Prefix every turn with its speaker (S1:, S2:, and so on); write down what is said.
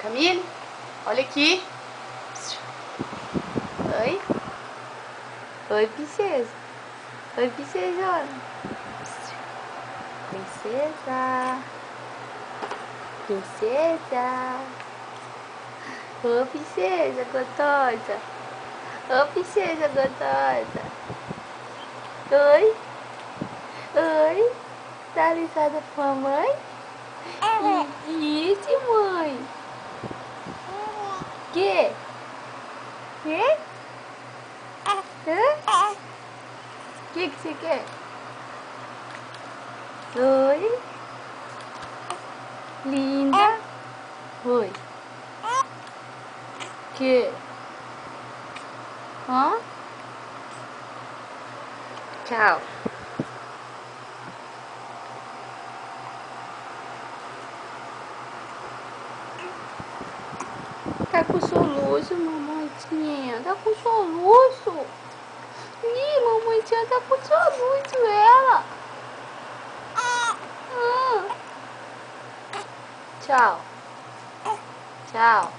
S1: Camille, olha aqui. Oi. Oi, princesa. Oi, princesa. Princesa. Princesa. Ô, princesa gostosa. Ô, princesa gostosa. Oi. Oi. Dá licença pra mamãe? Isso, mãe. Que? Que? Hã? Que você quer? Oi. Linda. Oi. Que? Hã? Tchau. Tá com soluço, mamãezinha. Tá com soluço. Ih, mamãezinha tá com soluço, ela. Tchau. Tchau.